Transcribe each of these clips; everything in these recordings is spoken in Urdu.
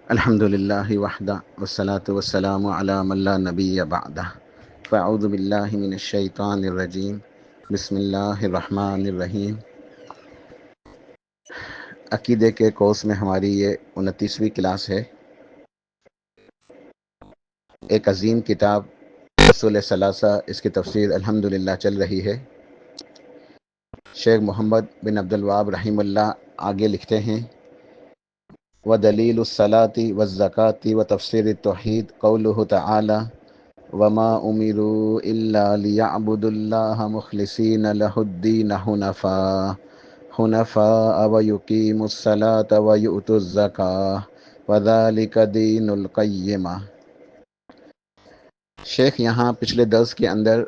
الحمدللہ وحدہ والصلاة والسلام علی من لا نبی بعدہ فاعوذ باللہ من الشیطان الرجیم بسم اللہ الرحمن الرحیم۔ عقیدے کے کورس میں ہماری یہ 29ویں کلاس ہے۔ ایک عظیم کتاب اصول ثلاثہ، اس کی تفسیر الحمدللہ چل رہی ہے۔ شیخ محمد بن عبد الوہاب رحمہ اللہ آگے لکھتے ہیں: وَدَلِيلُ الصَّلَاةِ وَالزَّكَاةِ وَتَفْسِيرِ التَّوْحِيدِ قَوْلُهُ تَعَالَى وَمَا أُمِرُوا إِلَّا لِيَعْبُدُوا اللَّهَ مُخْلِصِينَ لَهُ الدِّينَ حُنَفَاءَ وَيُقِيمُوا الصَّلَاةَ وَيُؤْتُوا الزَّكَاةَ وَذَلِكَ دِينُ الْقَيِّمَةِ۔ شیخ یہاں پچھلے درس کے اندر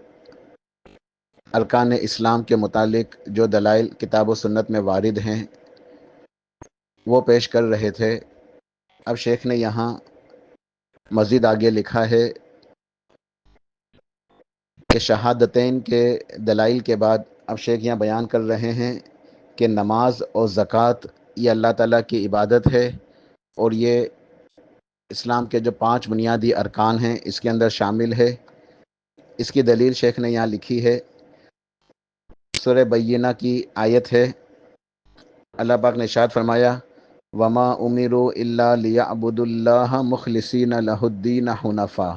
ارکان اسلام کے متعلق جو دلائل کتاب و سنت میں وارد ہیں وہ پیش کر رہے تھے۔ اب شیخ نے یہاں مزید آگے لکھا ہے کہ شہادتین کے دلائل کے بعد اب شیخ یہاں بیان کر رہے ہیں کہ نماز اور زکوٰۃ یہ اللہ تعالیٰ کی عبادت ہے، اور یہ اسلام کے جو 5 بنیادی ارکان ہیں اس کے اندر شامل ہے۔ اس کی دلیل شیخ نے یہاں لکھی ہے، سورہ بینہ کی آیت ہے۔ اللہ پاک نے ارشاد فرمایا: وما امروا الا لیعبدوا اللہ مخلصین لہ الدین حنفاء،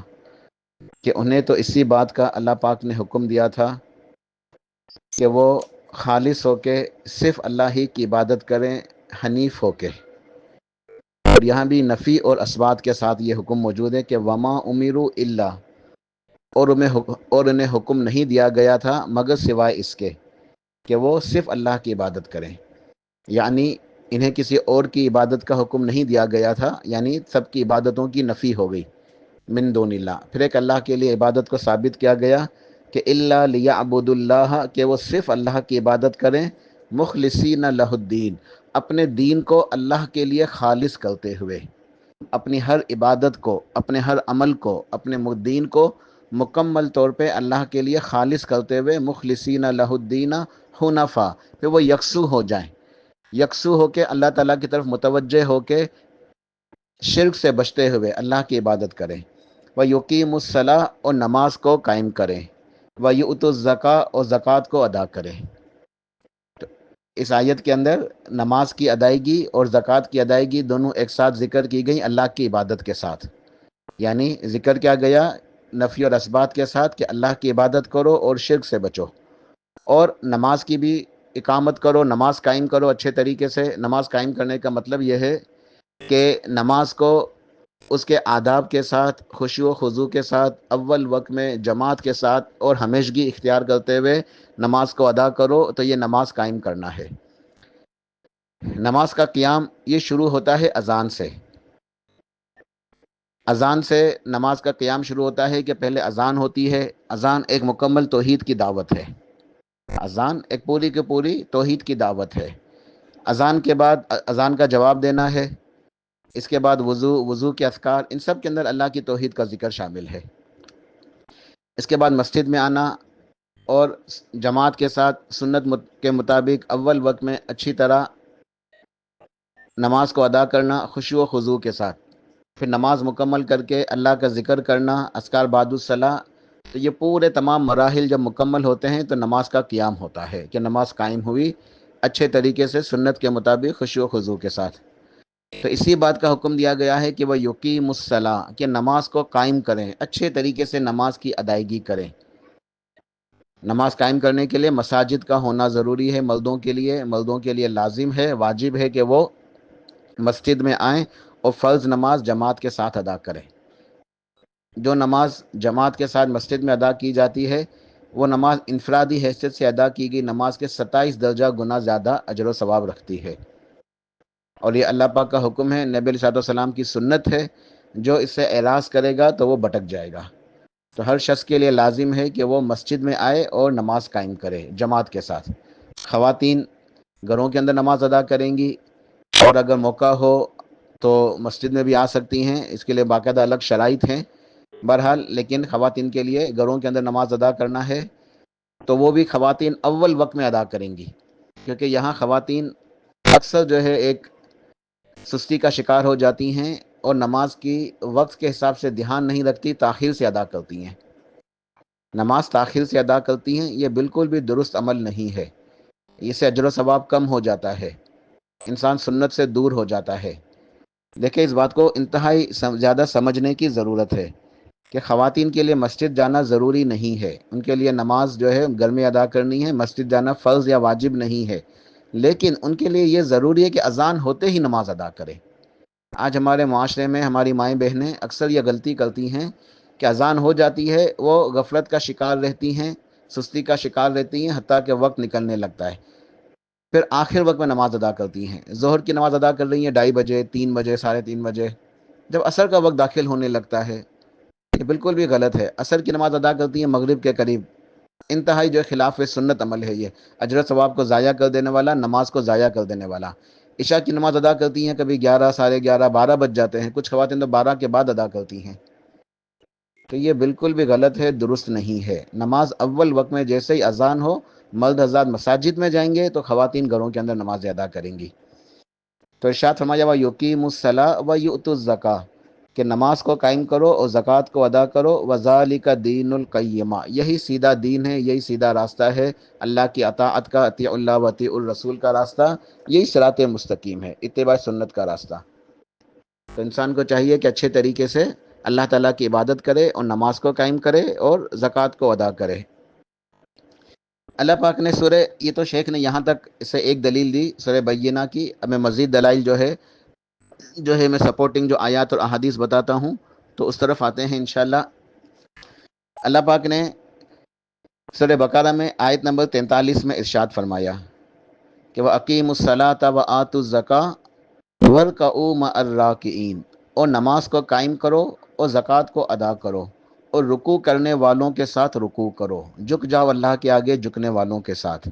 کہ انہیں تو اسی بات کا اللہ پاک نے حکم دیا تھا کہ وہ خالص ہو کے صرف اللہ ہی کی عبادت کریں، حنیف ہو کے۔ اور یہاں بھی نفی اور اثبات کے ساتھ یہ حکم موجود ہے کہ وما امروا الا، اور انہیں حکم نہیں دیا گیا تھا مگر سوائے اس کے کہ وہ صرف اللہ کی عبادت کریں، یعنی انہیں کسی اور کی عبادت کا حکم نہیں دیا گیا تھا، یعنی سب کی عبادتوں کی نفی ہو گئی، من دون اللہ۔ پھر ایک اللہ کے لیے عبادت کو ثابت کیا گیا کہ الا لیعبدوا اللہ، کہ وہ صرف اللہ کی عبادت کریں، مخلصین لہ الدین، اپنے دین کو اللہ کے لیے خالص کرتے ہوئے، اپنی ہر عبادت کو، اپنے ہر عمل کو، اپنے دین کو مکمل طور پہ اللہ کے لیے خالص کرتے ہوئے، مخلصین لہ الدین حنفاء، پھر وہ یکسو ہو جائیں، یکسو ہو کے اللہ تعالیٰ کی طرف متوجہ ہو کے شرک سے بچتے ہوئے اللہ کی عبادت کریں۔ وَيُقِيمُوا الصَّلَاةَ، اور نماز کو قائم کریں، وَيُؤْتُوا الزَّكَاةَ، اور زکوٰۃ کو ادا کریں۔ تو اس آیت کے اندر نماز کی ادائیگی اور زکوٰۃ کی ادائیگی دونوں ایک ساتھ ذکر کی گئی اللہ کی عبادت کے ساتھ، یعنی ذکر کیا گیا نفی اور اثبات کے ساتھ کہ اللہ کی عبادت کرو اور شرک سے بچو، اور نماز کی بھی اقامت کرو، نماز قائم کرو اچھے طریقے سے۔ نماز قائم کرنے کا مطلب یہ ہے کہ نماز کو اس کے آداب کے ساتھ، خشوع و خضوع کے ساتھ، اول وقت میں جماعت کے ساتھ اور ہمیشگی اختیار کرتے ہوئے نماز کو ادا کرو، تو یہ نماز قائم کرنا ہے۔ نماز کا قیام یہ شروع ہوتا ہے اذان سے۔ اذان سے نماز کا قیام شروع ہوتا ہے کہ پہلے اذان ہوتی ہے۔ اذان ایک مکمل توحید کی دعوت ہے، اذان ایک پوری کی پوری توحید کی دعوت ہے۔ اذان کے بعد اذان کا جواب دینا ہے، اس کے بعد وضو کے اذکار، ان سب کے اندر اللہ کی توحید کا ذکر شامل ہے۔ اس کے بعد مسجد میں آنا اور جماعت کے ساتھ سنت کے مطابق اول وقت میں اچھی طرح نماز کو ادا کرنا خشوع و خضوع کے ساتھ، پھر نماز مکمل کر کے اللہ کا ذکر کرنا، اذکار بعد الصلاۃ۔ تو یہ پورے تمام مراحل جب مکمل ہوتے ہیں تو نماز کا قیام ہوتا ہے کہ نماز قائم ہوئی اچھے طریقے سے سنت کے مطابق خشوع و خضوع کے ساتھ۔ تو اسی بات کا حکم دیا گیا ہے کہ وہ یقیم الصلاۃ، کہ نماز کو قائم کریں، اچھے طریقے سے نماز کی ادائیگی کریں۔ نماز قائم کرنے کے لیے مساجد کا ہونا ضروری ہے، مردوں کے لیے لازم ہے، واجب ہے کہ وہ مسجد میں آئیں اور فرض نماز جماعت کے ساتھ ادا کریں۔ جو نماز جماعت کے ساتھ مسجد میں ادا کی جاتی ہے وہ نماز انفرادی حیثیت سے ادا کی گئی نماز کے 27 درجہ گنا زیادہ اجر و ثواب رکھتی ہے، اور یہ اللہ پاک کا حکم ہے، نبی علیہ السلام کی سنت ہے۔ جو اس سے اعراض کرے گا تو وہ بھٹک جائے گا۔ تو ہر شخص کے لیے لازم ہے کہ وہ مسجد میں آئے اور نماز قائم کرے جماعت کے ساتھ۔ خواتین گھروں کے اندر نماز ادا کریں گی، اور اگر موقع ہو تو مسجد میں بھی آ سکتی ہیں، اس کے لیے باقاعدہ الگ شرائط ہیں بہرحال۔ لیکن خواتین کے لیے گھروں کے اندر نماز ادا کرنا ہے تو وہ بھی خواتین اول وقت میں ادا کریں گی، کیونکہ یہاں خواتین اکثر جو ہے ایک سستی کا شکار ہو جاتی ہیں، اور نماز کی وقت کے حساب سے دھیان نہیں رکھتی، تاخیر سے ادا کرتی ہیں، نماز تاخیر سے ادا کرتی ہیں، یہ بالکل بھی درست عمل نہیں ہے، اس سے اجر و ثواب کم ہو جاتا ہے، انسان سنت سے دور ہو جاتا ہے۔ دیکھیں اس بات کو انتہائی زیادہ سمجھنے کی ضرورت ہے کہ خواتین کے لیے مسجد جانا ضروری نہیں ہے، ان کے لیے نماز جو ہے گھر میں ادا کرنی ہے، مسجد جانا فرض یا واجب نہیں ہے، لیکن ان کے لیے یہ ضروری ہے کہ اذان ہوتے ہی نماز ادا کریں۔ آج ہمارے معاشرے میں ہماری مائیں بہنیں اکثر یہ غلطی کرتی ہیں کہ اذان ہو جاتی ہے، وہ غفلت کا شکار رہتی ہیں، سستی کا شکار رہتی ہیں، حتیٰ کہ وقت نکلنے لگتا ہے، پھر آخر وقت میں نماز ادا کرتی ہیں۔ ظہر کی نماز ادا کر رہی ہیں 2:30 بجے، 3 بجے، 3:30 بجے، جب عصر کا وقت داخل ہونے لگتا ہے، یہ بالکل بھی غلط ہے۔ عصر کی نماز ادا کرتی ہیں مغرب کے قریب، انتہائی جو خلاف سنت عمل ہے، یہ اجر و ثواب کو ضائع کر دینے والا، نماز کو ضائع کر دینے والا۔ عشاء کی نماز ادا کرتی ہیں کبھی 11، 11:30، 12 بج جاتے ہیں، کچھ خواتین تو 12 کے بعد ادا کرتی ہیں، تو یہ بالکل بھی غلط ہے، درست نہیں ہے۔ نماز اول وقت میں جیسے ہی اذان ہو، مرد حضرات مساجد میں جائیں گے تو خواتین گھروں کے اندر نماز ادا کریں گی۔ تو ارشاد فرمایا وَيُقِيمُ الصَّلَاةَ وَيُؤْتُوا الزَّكَاةَ، کہ نماز کو قائم کرو اور زکوٰۃ کو ادا کرو، وَذَلِكَ دِينُ الْقَيِّمَةِ، یہی سیدھا دین ہے، یہی سیدھا راستہ ہے، اللہ کی اطاعت کا، اطیعوا اللہ و اطیعوا الرسول کا راستہ، یہی صراط مستقیم ہے، اتباع سنت کا راستہ۔ تو انسان کو چاہیے کہ اچھے طریقے سے اللہ تعالیٰ کی عبادت کرے اور نماز کو قائم کرے اور زکوٰۃ کو ادا کرے۔ اللہ پاک نے یہ تو شیخ نے یہاں تک اسے ایک دلیل دی سورہ بینہ کی، اب میں مزید دلائل جو ہے میں سپورٹنگ جو آیات اور احادیث بتاتا ہوں، تو اس طرف آتے ہیں انشاءاللہ۔ اللہ پاک نے سورہ بقرہ میں آیت نمبر 43 میں ارشاد فرمایا کہ وَأَقِیمُوا الصَّلَاةَ وَآتُوا الزَّکَاةَ وَارْکَعُوا مَعَ الرَّاکِعِینَ، اور نماز کو قائم کرو اور زکوٰۃ کو ادا کرو اور رکوع کرنے والوں کے ساتھ رکوع کرو، جھک جاؤ اللہ کے آگے جھکنے والوں کے ساتھ،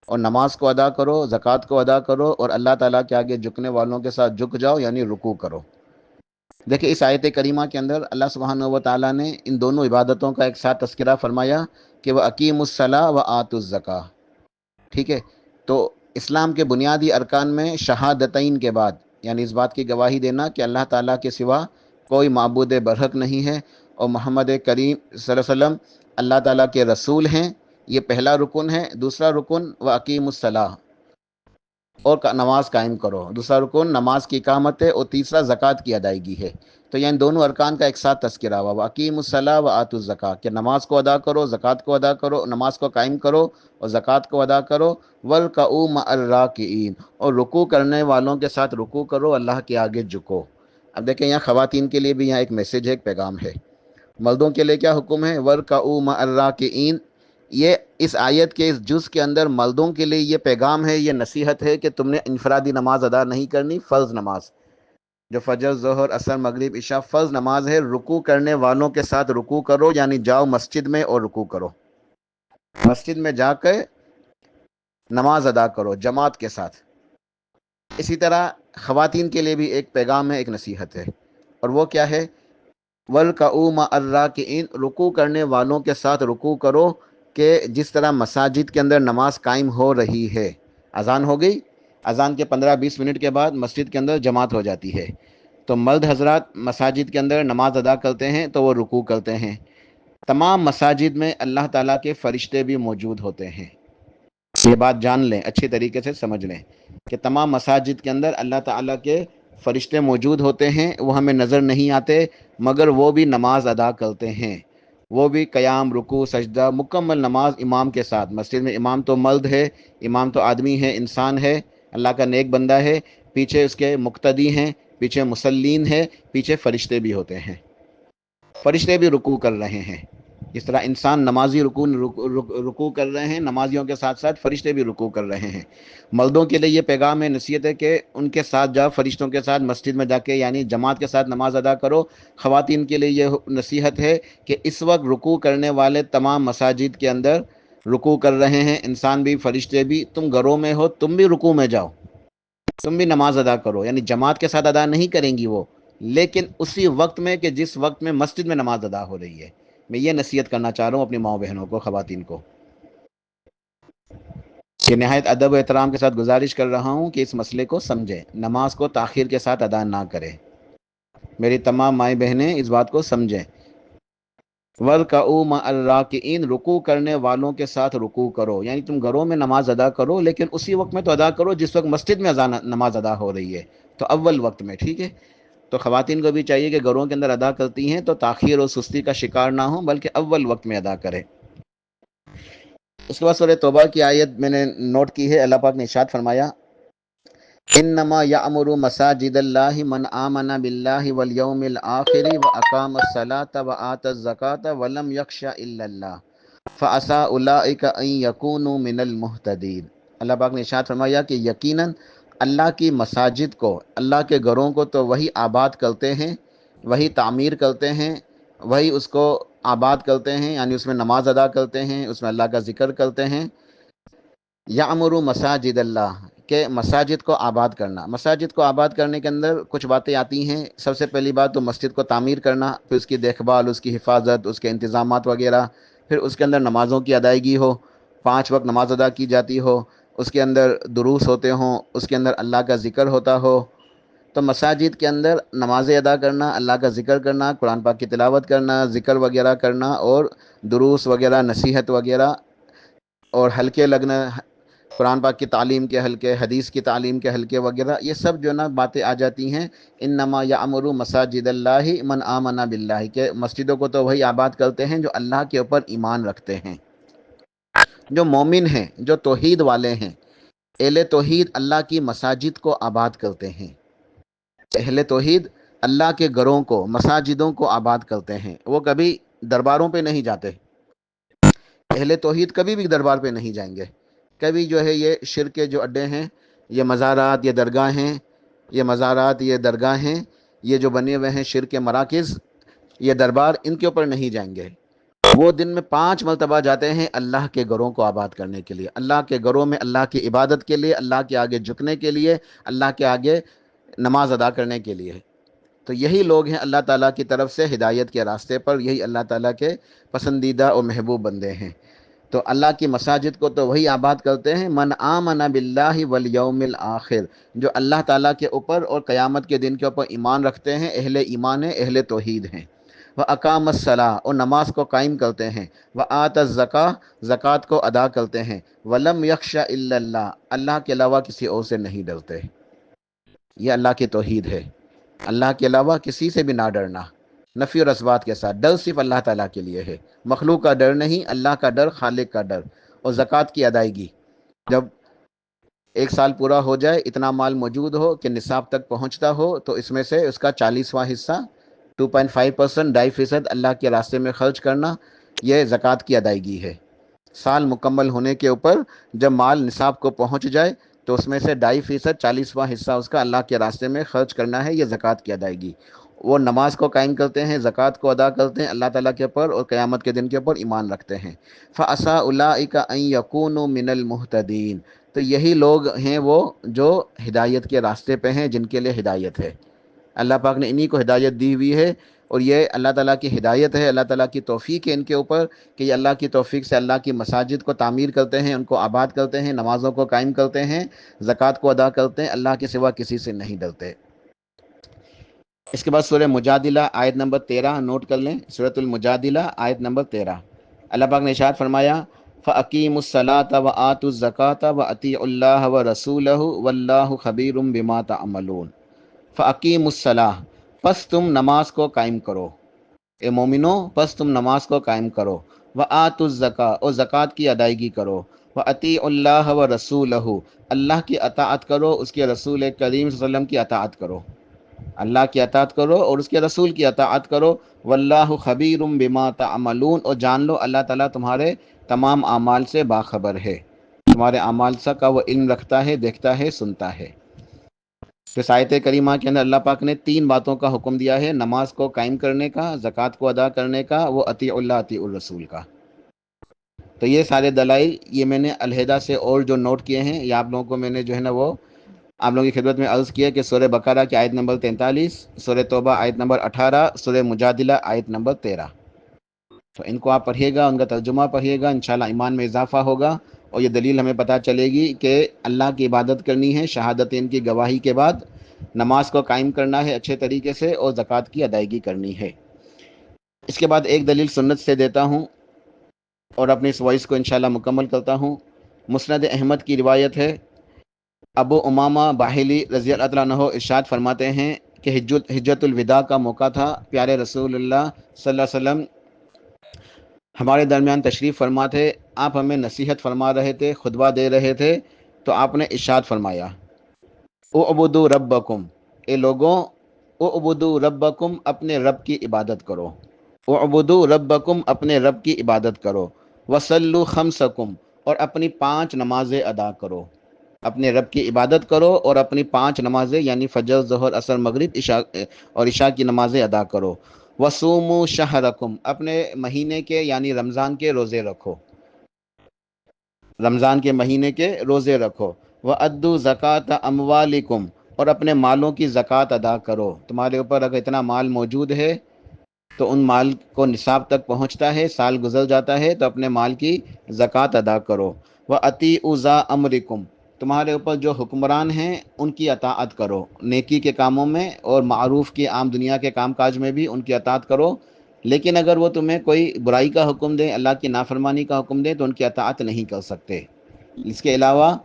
اور نماز کو ادا کرو، زکوٰۃ کو ادا کرو اور اللہ تعالیٰ کے آگے جھکنے والوں کے ساتھ جھک جاؤ، یعنی رکوع کرو۔ دیکھیں اس آیت کریمہ کے اندر اللہ سبحانہ و تعالیٰ نے ان دونوں عبادتوں کا ایک ساتھ تذکرہ فرمایا کہ وَأَقِیمُوا الصَّلَاةَ وَآتُوا الزَّکَاةَ، ٹھیک ہے؟ تو اسلام کے بنیادی ارکان میں شہادتین کے بعد، یعنی اس بات کی گواہی دینا کہ اللہ تعالیٰ کے سوا کوئی معبود برحق نہیں ہے اور محمد کریم صلی اللہ علیہ وسلم اللہ تعالیٰ کے رسول ہیں، یہ پہلا رکن ہے۔ دوسرا رکن وَأَقِیمُوا الصَّلَاةَ، اور نماز قائم کرو، دوسرا رکن نماز کی اقامت ہے، اور تیسرا زکوٰۃ کی ادائیگی ہے۔ تو یہ ان دونوں ارکان کا ایک ساتھ تذکرہ ہوا، وَأَقِیمُوا الصَّلَاةَ وَآتُوا الزَّکَاةَ، کہ نماز کو ادا کرو، زکوٰۃ کو ادا کرو، نماز کو قائم کرو اور زکوٰۃ کو ادا کرو، وَارْکَعُوا مَعَ الرَّاکِعِینَ، اور رکوع کرنے والوں کے ساتھ رکوع کرو، اللہ کے آگے جھکو۔ اب دیکھیں یہاں خواتین کے لیے بھی یہاں ایک میسج ہے، ایک پیغام ہے۔ مردوں کے لیے کیا حکم ہے؟ وَارْکَعُوا مَعَ الرَّاکِعِینَ، یہ اس آیت کے اس جز کے اندر مردوں کے لیے یہ پیغام ہے، یہ نصیحت ہے کہ تم نے انفرادی نماز ادا نہیں کرنی، فرض نماز جو فجر، ظہر، عصر، مغرب، عشاء فرض نماز ہے، رکوع کرنے والوں کے ساتھ رکوع کرو، یعنی جاؤ مسجد میں اور رکوع کرو، مسجد میں جا کر نماز ادا کرو جماعت کے ساتھ۔ اسی طرح خواتین کے لیے بھی ایک پیغام ہے، ایک نصیحت ہے، اور وہ کیا ہے؟ وَارْکَعُوا مَعَ الرَّاکِعِینَ، رکوع کرنے والوں کے ساتھ رکوع کرو، کہ جس طرح مساجد کے اندر نماز قائم ہو رہی ہے، اذان ہو گئی، اذان کے 15-20 منٹ کے بعد مسجد کے اندر جماعت ہو جاتی ہے، تو مرد حضرات مساجد کے اندر نماز ادا کرتے ہیں تو وہ رکوع کرتے ہیں۔ تمام مساجد میں اللہ تعالیٰ کے فرشتے بھی موجود ہوتے ہیں، یہ بات جان لیں، اچھی طریقے سے سمجھ لیں کہ تمام مساجد کے اندر اللہ تعالیٰ کے فرشتے موجود ہوتے ہیں، وہ ہمیں نظر نہیں آتے مگر وہ بھی نماز ادا کرتے ہیں، وہ بھی قیام، رکوع، سجدہ، مکمل نماز امام کے ساتھ۔ مسجد میں امام تو مرد ہے، امام تو آدمی ہے، انسان ہے، اللہ کا نیک بندہ ہے، پیچھے اس کے مقتدی ہیں، پیچھے مصلین ہے، پیچھے فرشتے بھی ہوتے ہیں، فرشتے بھی رکوع کر رہے ہیں، جس طرح انسان نمازی رکوع کر رہے ہیں، نمازیوں کے ساتھ ساتھ فرشتے بھی رکوع کر رہے ہیں۔ مردوں کے لیے یہ پیغام ہے، نصیحت ہے کہ ان کے ساتھ جاؤ، فرشتوں کے ساتھ مسجد میں جا کے، یعنی جماعت کے ساتھ نماز ادا کرو۔ خواتین کے لیے یہ نصیحت ہے کہ اس وقت رکوع کرنے والے تمام مساجد کے اندر رکوع کر رہے ہیں، انسان بھی فرشتے بھی، تم گھروں میں ہو تم بھی رکوع میں جاؤ، تم بھی نماز ادا کرو، یعنی جماعت کے ساتھ ادا نہیں کریں گی وہ، لیکن اسی وقت میں کہ جس وقت میں مسجد میں نماز ادا ہو رہی ہے۔ میں یہ نصیحت کرنا چاہ رہا ہوں اپنی ماؤں بہنوں کو، خواتین کو، کہ نہایت ادب و احترام کے ساتھ گزارش کر رہا ہوں کہ اس مسئلے کو سمجھیں، نماز کو تاخیر کے ساتھ ادا نہ کرے۔ میری تمام مائیں بہنیں اس بات کو سمجھیں۔ وَارْكَعُوا مَعَ الرَّاكِعِينَ، رکوع کرنے والوں کے ساتھ رکوع کرو، یعنی تم گھروں میں نماز ادا کرو لیکن اسی وقت میں تو ادا کرو جس وقت مسجد میں نماز ادا ہو رہی ہے، تو اول وقت میں، ٹھیک ہے۔ تو خواتین کو بھی چاہیے کہ گھروں کے اندر ادا کرتی ہیں تو تاخیر اور سستی کا شکار نہ ہوں، بلکہ اول وقت میں ادا کرے۔ اس کے بعد سورہ توبہ کی آیت میں نے نوٹ کی ہے، اللہ پاک نے ارشاد فرمایا انما یأمر مساجد اللہ من آمن باللہ والیوم الآخر واقام الصلاۃ وآتى الزکاۃ ولم یخش الا اللہ فعسى اولئک ان یکونوا من المہتدین۔ اللہ پاک نے ارشاد فرمایا کہ یقیناً اللہ کی مساجد کو، اللہ کے گھروں کو تو وہی آباد کرتے ہیں، وہی تعمیر کرتے ہیں، وہی اس کو آباد کرتے ہیں، یعنی اس میں نماز ادا کرتے ہیں، اس میں اللہ کا ذکر کرتے ہیں۔ یعمر مساجد اللہ، کہ مساجد کو آباد کرنا۔ مساجد کو آباد کرنے کے اندر کچھ باتیں آتی ہیں۔ سب سے پہلی بات تو مسجد کو تعمیر کرنا، پھر اس کی دیکھ بھال، اس کی حفاظت، اس کے انتظامات وغیرہ، پھر اس کے اندر نمازوں کی ادائیگی ہو، 5 وقت نماز ادا کی جاتی ہو، اس کے اندر دروس ہوتے ہوں، اس کے اندر اللہ کا ذکر ہوتا ہو۔ تو مساجد کے اندر نمازیں ادا کرنا، اللہ کا ذکر کرنا، قرآن پاک کی تلاوت کرنا، ذکر وغیرہ کرنا، اور دروس وغیرہ، نصیحت وغیرہ، اور حلقے لگنا، قرآن پاک کی تعلیم کے حلقے، حدیث کی تعلیم کے حلقے وغیرہ، یہ سب جو نا باتیں آ جاتی ہیں۔ انما یعمر مساجد اللہ من آمن باللہ، کہ مسجدوں کو تو وہی آباد کرتے ہیں جو اللہ کے اوپر ایمان رکھتے ہیں، جو مومن ہیں، جو توحید والے ہیں۔ اہل توحید اللہ کی مساجد کو آباد کرتے ہیں۔ اہل توحید اللہ کے گھروں کو، مساجدوں کو آباد کرتے ہیں، وہ کبھی درباروں پہ نہیں جاتے۔ اہل توحید کبھی بھی دربار پہ نہیں جائیں گے۔ کبھی جو ہے یہ شرک کے جو اڈے ہیں، یہ مزارات، یہ درگاہیں، یہ مزارات، یہ درگاہیں، یہ جو بنے ہوئے ہیں شرک کے مراکز، یہ دربار، ان کے اوپر نہیں جائیں گے۔ وہ دن میں 5 مرتبہ جاتے ہیں اللہ کے گھروں کو آباد کرنے کے لیے، اللہ کے گھروں میں اللہ کی عبادت کے لیے، اللہ کے آگے جھکنے کے لیے، اللہ کے آگے نماز ادا کرنے کے لیے۔ تو یہی لوگ ہیں اللہ تعالیٰ کی طرف سے ہدایت کے راستے پر، یہی اللہ تعالیٰ کے پسندیدہ اور محبوب بندے ہیں۔ تو اللہ کی مساجد کو تو وہی آباد کرتے ہیں من آمن باللہ والیوم الآخر، جو اللہ تعالیٰ کے اوپر اور قیامت کے دن کے اوپر ایمان رکھتے ہیں، اہل ایمان ہیں، اہل توحید ہیں۔ وَأَقَامَ الصَّلَاةَ، اور نماز کو قائم کرتے ہیں، وَآتَى الزَّكَاةَ، زکوٰۃ کو ادا کرتے ہیں، وَلَمْ يَخْشَ إِلَّا اللَّهَ، اللہ کے علاوہ کسی اور سے نہیں ڈرتے۔ یہ اللہ کی توحید ہے، اللہ کے علاوہ کسی سے بھی نہ ڈرنا، نفی اور اثبات کے ساتھ۔ ڈر صرف اللہ تعالیٰ کے لیے ہے، مخلوق کا ڈر نہیں، اللہ کا ڈر، خالق کا ڈر۔ اور زکوٰۃ کی ادائیگی، جب 1 سال پورا ہو جائے، اتنا مال موجود ہو کہ نصاب تک پہنچتا ہو، تو اس میں سے اس کا 40واں حصہ، 2.5%، 2.5% اللہ کے راستے میں خرچ کرنا، یہ زکوٰۃ کی ادائیگی ہے۔ سال مکمل ہونے کے اوپر جب مال نصاب کو پہنچ جائے تو اس میں سے 2.5%، 40واں حصہ اس کا اللہ کے راستے میں خرچ کرنا ہے، یہ زکوٰۃ کی ادائیگی۔ وہ نماز کو قائم کرتے ہیں، زکوٰۃ کو ادا کرتے ہیں، اللہ تعالیٰ کے اوپر اور قیامت کے دن کے اوپر ایمان رکھتے ہیں۔ فَعَسَىٰ أُولَٰئِكَ أَن يَكُونُوا مِنَ الْمُهْتَدِينَ، تو یہی لوگ ہیں وہ جو ہدایت کے راستے پہ ہیں، جن کے لیے ہدایت ہے۔ اللہ پاک نے انہی کو ہدایت دی ہوئی ہے، اور یہ اللہ تعالیٰ کی ہدایت ہے، اللہ تعالیٰ کی توفیق ہے ان کے اوپر، کہ یہ اللہ کی توفیق سے اللہ کی مساجد کو تعمیر کرتے ہیں، ان کو آباد کرتے ہیں، نمازوں کو قائم کرتے ہیں، زکوٰۃ کو ادا کرتے ہیں، اللہ کے سوا کسی سے نہیں ڈرتے۔ اس کے بعد سورہ مجادلہ آیت نمبر 13 نوٹ کر لیں، سورۃ المجادلہ آیت نمبر 13۔ اللہ پاک نے ارشاد فرمایا فَأَقِیمُوا الصَّلَاةَ وَآتُوا الزَّکَاةَ وَأَطِیعُوا اللَّهَ وَرَسُولَهُ وَاللَّهُ خَبِیرٌ بِمَا تَعْمَلُونَ۔ فَأَقِیمُوا الصَّلَاةَ، پس تم نماز کو قائم کرو، اے مومنو پس تم نماز کو قائم کرو، وَآتُوا الزَّکَاةَ، اور زکوٰۃ کی ادائیگی کرو، وَأَطِیعُوا اللَّهَ وَرَسُولَهُ، اللہ کی اطاعت کرو، اس کے رسول کریم صلی اللہ علیہ وسلم کی اطاعت کرو، اللہ کی اطاعت کرو اور اس کے رسول کی اطاعت کرو، واللہ خبیر بما تعملون، اور جان لو اللہ تعالیٰ تمہارے تمام اعمال سے باخبر ہے، تمہارے اعمال کا وہ علم رکھتا ہے، دیکھتا ہے، سنتا ہے۔ اس آیت کریمہ کے اندر اللہ پاک نے 3 باتوں کا حکم دیا ہے، نماز کو قائم کرنے کا، زکوٰۃ کو ادا کرنے کا، وہ اطیع اللہ اطیع الرسول کا۔ تو یہ سارے دلائل یہ میں نے علیحدہ سے اور جو نوٹ کیے ہیں، یہ آپ لوگوں کو میں نے جو ہے نا وہ آپ لوگوں کی خدمت میں عرض کیا کہ سورہ بقرہ کی آیت نمبر 43، سورہ توبہ آیت نمبر 18، سورہ مجادلہ آیت نمبر 13۔ تو ان کو آپ پڑھیے گا، ان کا ترجمہ پڑھیے گا، انشاءاللہ ایمان میں اضافہ ہوگا، اور یہ دلیل ہمیں پتہ چلے گی کہ اللہ کی عبادت کرنی ہے شہادتین کی گواہی کے بعد، نماز کو قائم کرنا ہے اچھے طریقے سے اور زکوٰۃ کی ادائیگی کرنی ہے۔ اس کے بعد ایک دلیل سنت سے دیتا ہوں اور اپنی اس وائس کو انشاءاللہ مکمل کرتا ہوں۔ مسند احمد کی روایت ہے، ابو امامہ باہلی رضی اللہ تعالیٰ عنہ ارشاد فرماتے ہیں کہ حجۃ الوداع کا موقع تھا، پیارے رسول اللہ صلی اللہ علیہ وسلم ہمارے درمیان تشریف فرما تھے، آپ ہمیں نصیحت فرما رہے تھے، خطبہ دے رہے تھے، تو آپ نے ارشاد فرمایا اعبدوا ربکم، اے لوگوں اعبدوا ربکم، اپنے رب کی عبادت کرو، اعبدوا ربکم، اپنے رب کی عبادت کرو، وصلوا خمسکم، اور اپنی 5 نمازیں ادا کرو، اپنے رب کی عبادت کرو اور اپنی 5 نمازیں یعنی فجر، ظہر، عصر، مغرب، عشاء کی نمازیں ادا کرو، وصوموا شہرکم، اپنے مہینے کے یعنی رمضان کے روزے رکھو، رمضان کے مہینے کے روزے رکھو، وَأَدُّوا زَكَاةَ أَمْوَالِكُمْ، اور اپنے مالوں کی زکوٰۃ ادا کرو۔ تمہارے اوپر اگر اتنا مال موجود ہے تو ان مال کو نصاب تک پہنچتا ہے، سال گزر جاتا ہے تو اپنے مال کی زکوٰۃ ادا کرو۔ وَأَطِيعُوا ذَا أَمْرِكُمْ، تمہارے اوپر جو حکمران ہیں ان کی اطاعت کرو، نیکی کے کاموں میں اور معروف کی عام دنیا کے کام کاج میں بھی ان کی اطاعت کرو، لیکن اگر وہ تمہیں کوئی برائی کا حکم دیں، اللہ کی نافرمانی کا حکم دیں تو ان کی اطاعت نہیں کر سکتے۔ اس کے علاوہ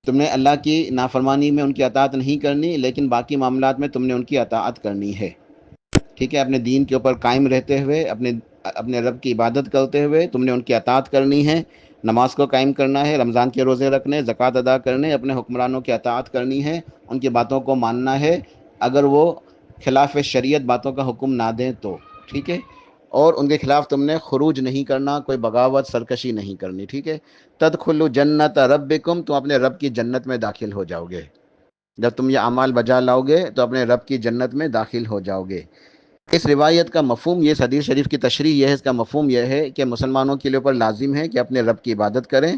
تم نے اللہ کی نافرمانی میں ان کی اطاعت نہیں کرنی، لیکن باقی معاملات میں تم نے ان کی اطاعت کرنی ہے، ٹھیک ہے؟ اپنے دین کے اوپر قائم رہتے ہوئے، اپنے رب کی عبادت کرتے ہوئے تم نے ان کی اطاعت کرنی ہے، نماز کو قائم کرنا ہے، رمضان کے روزے رکھنے، زکوٰۃ ادا کرنے، اپنے حکمرانوں کی اطاعت کرنی ہے، ان کی باتوں کو ماننا ہے، اگر وہ خلاف شریعت باتوں کا حکم نہ دیں تو، ٹھیک ہے؟ اور ان کے خلاف تم نے خروج نہیں کرنا، کوئی بغاوت، سرکشی نہیں کرنی، ٹھیک ہے؟ تدخلوا جنت ربکم، تم اپنے رب کی جنت میں داخل ہو جاؤ گے، جب تم یہ اعمال بجا لاؤ گے تو اپنے رب کی جنت میں داخل ہو جاؤ گے۔ اس روایت کا مفہوم یہ، حدیث شریف کی تشریح یہ ہے، اس کا مفہوم یہ ہے کہ مسلمانوں کے لیے اوپر لازم ہے کہ اپنے رب کی عبادت کریں،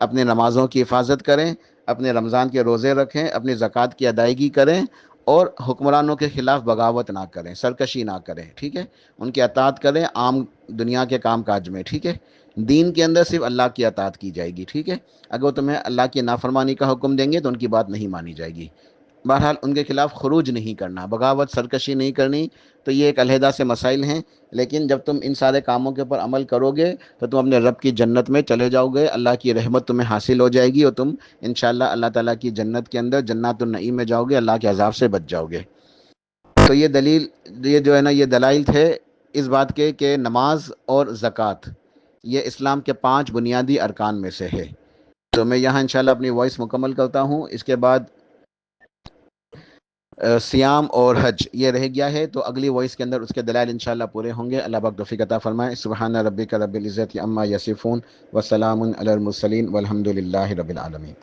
اپنے نمازوں کی حفاظت کریں، اپنے رمضان کے روزے رکھیں، اپنی زکوٰۃ کی ادائیگی کریں، اور حکمرانوں کے خلاف بغاوت نہ کریں، سرکشی نہ کریں، ٹھیک ہے؟ ان کی اطاعت کریں عام دنیا کے کام کاج میں، ٹھیک ہے؟ دین کے اندر صرف اللہ کی اطاعت کی جائے گی، ٹھیک ہے؟ اگر وہ تمہیں اللہ کی نافرمانی کا حکم دیں گے تو ان کی بات نہیں مانی جائے گی۔ بہرحال ان کے خلاف خروج نہیں کرنا، بغاوت، سرکشی نہیں کرنی، تو یہ ایک علیحدہ سے مسائل ہیں، لیکن جب تم ان سارے کاموں کے اوپر عمل کرو گے تو تم اپنے رب کی جنت میں چلے جاؤ گے، اللہ کی رحمت تمہیں حاصل ہو جائے گی اور تم انشاءاللہ اللہ تعالیٰ کی جنت کے اندر جنات النعیم میں جاؤ گے، اللہ کے عذاب سے بچ جاؤ گے۔ تو یہ جو ہے نا، یہ دلائل تھے اس بات کے کہ نماز اور زکوٰۃ یہ اسلام کے 5 بنیادی ارکان میں سے ہے۔ تو میں یہاں انشاءاللہ اپنی وائس مکمل کرتا ہوں، اس کے بعد سیام اور حج یہ رہ گیا ہے، تو اگلی وائس کے اندر اس کے دلائل انشاءاللہ پورے ہوں گے۔ اللہ پاک توفیق عطا فرمائے۔ سبحان ربک رب العزت عما یصفون وسلام علی المرسلین والحمد للہ رب العالمین۔